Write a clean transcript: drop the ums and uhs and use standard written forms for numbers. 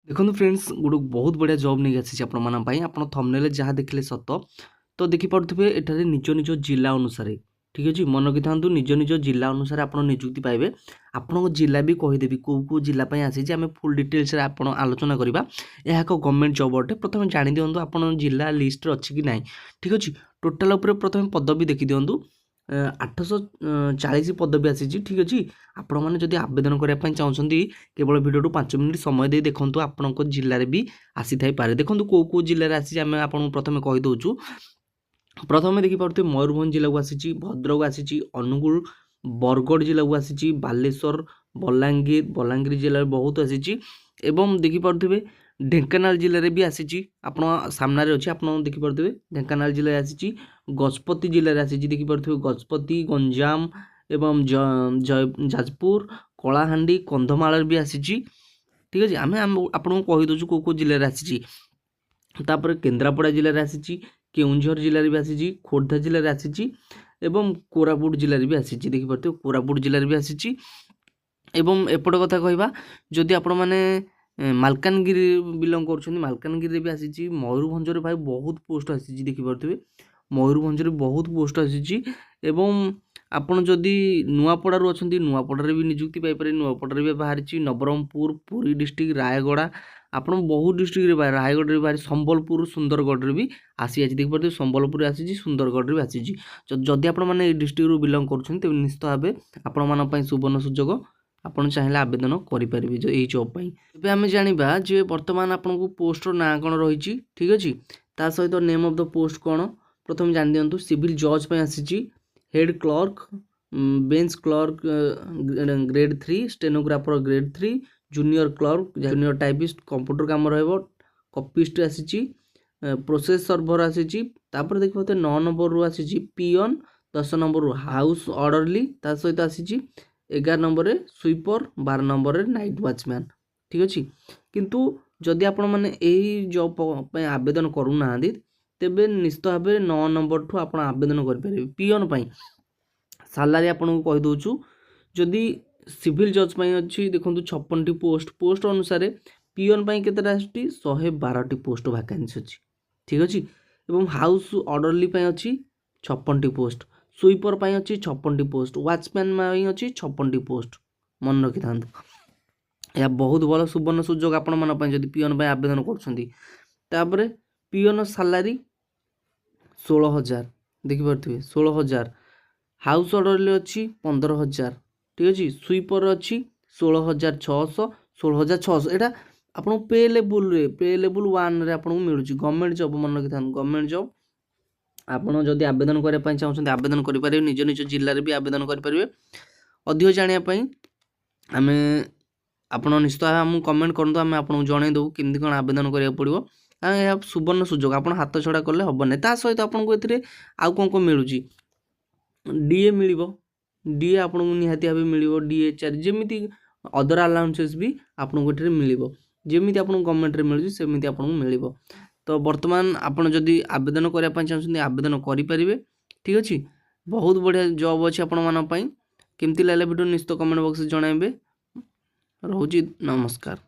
देखो फ्रेंड्स गोटे बहुत बढ़िया जॉब नहीं आसी आप थंबनेल जहाँ देखले सत तो देखिपे एठारे निज निज जिला अनुसार ठीक अच्छे मन रखी था निज निज जिला अनुसार आप निजुक्ति पाइबे आपण जिला भी कहीदेवी कौ जिलापाई आसी आम फुल डिटेल्स आप आलोचना करवा यह एक गवर्नमेंट जॉब अटे प्रथम जाणी दिंतु आप जिला लिस्ट अच्छी कि ना ठीक अच्छे टोटाल प्रथम पदवी देखी दिंतु 840 पदवी आसी ठीक अच्छे आपण मैंने जब आवेदन करने चाहते केवल भिडियो 5 मिनिट समय दे देखूँ आपण जिले भी आसी थाई देखो कौ जिले आसी आम आप प्रथम कहीदे प्रथम देखिपे मयूरभंज जिला को आसी भद्रक आसी अनुगुल बरगढ़ जिला को आसी बालेश्वर बलांगीर जिले में बहुत आसी देखिपे ढेंकानाल जिले में भी आसी आप सामने अच्छे आप देखिपे ढेंकानाल जिले आसी गजपति जिले में आसी देखिपे गजपति गंजाम एवं जाजपुर कलाहांडी कंधमाल भी आसी ठीक अच्छे आम आपको कहीदे कौ जिले आसी केन्द्रापड़ा जिले में आसी केउंझर जिले में भी आसी खोर्धा जिले में आसी कोरापुट जिले में भी आसी देखिपे कोरापुट जिले में भी आसी एपट कथा कहवा जदि आपण मैंने मालकानगिरी बिलंग कर मालकानगिरी भी आसी मयूरभंज भाई बहुत पोस्ट आसी देखिपे मयूरभंज बहुत पोस्ट आसी आपड़ जदि नुआपड़ारू अच्छा नुआपड़े भी निजुक्ति पाइपर नुआपड़े भी बाहरी नवरंगपुर पुरी डिस्ट्रिक्ट रायगड़ा आप बहुत डिस्ट्रिक्ट रायगढ़ बाहरी संबलपुर सुंदरगढ़ भी आसी देखिए संबलपुर आसी सुंदरगढ़ भी आसी जदि आप डिस्ट्रिक्ट बिलंग कर निश्चित भाव आपण सुवर्ण सुजोग आपड़ चाहिए आवेदन करेंगे यही जॉब पर आम जाना जे बर्तमान आपको पोस्टर ना कौन रही ठीक अच्छे ता सहित नेम ऑफ द पोस्ट कौन प्रथम जान दिंतु सिविल जज पे आसी head clerk bench clerk grade 3 stenographer grade 3 junior clerk junior typist computer काम रॉपिस्ट आसी प्रोसेस सर्भर आसी देखिए 9 नंबर रू आसी पियन 10 नंबर रू हाउस ऑर्डरली सहित आसी 11 number sweeper 12 number night watchman ठीक अच्छे किंतु जदि आपण मैंने यही जॉब आवेदन करूना तेबे निश्चित भाव 9 नंबर ठू आप आवेदन करेंगे पियन सालारी आपको कहीदे जदि सिविल जज अच्छी देखो 56टी पोस्ट अनुसार पियन के 112टी पोस्ट वैकेंसी अच्छी ठीक अच्छे और हाउस ऑर्डरली अच्छी 56टी पोस्ट स्वीपर अच्छी 56टी पोस्ट वॉचमैन अच्छी 56टी पोस्ट मन रखी था यह बहुत भल सुवर्ण सुजोग आपण मन जब पियन आवेदन कर पियन सालारी 16,000 देखिपे 16,000 हाउस ऑर्डरली अच्छी 15,000 ठीक अच्छे स्वीपर अच्छी 16,600 16,600 यहाँ आपको पे लेवल 1 रे आपको मिलूँ गवर्नमेंट जॉब मन रखी था गवर्नमेंट जॉब आपड़ जदि आवेदन करने चाहते आवेदन करेंगे निज निज जिले में भी आवेदन करेंगे अधिक जानापी आम आप निश्चित भाव आमको कमेंट करूँ आम आपको जनईदेव केमती कौन आवेदन करा पड़ो यह सुवर्ण सुजोग आप हाथ छड़ा कले हम ना ता सहित आपको ये आउ कौन मिलूँ डीए मिल डीए आपको निहाती भाव मिल डीए 4 जमी अदर अलाउंसेस भी आपको ये मिल जमी आपको गवर्नमेंट मिलूँ सेमती आपको मिल तो बर्तमान आप जदि आवेदन करने चाहते आवेदन करेंगे ठीक अच्छे बहुत बढ़िया जॉब अच्छे आपमती लगे वीडियो निश्चित कमेंट बॉक्स में जनइबे रोची नमस्कार।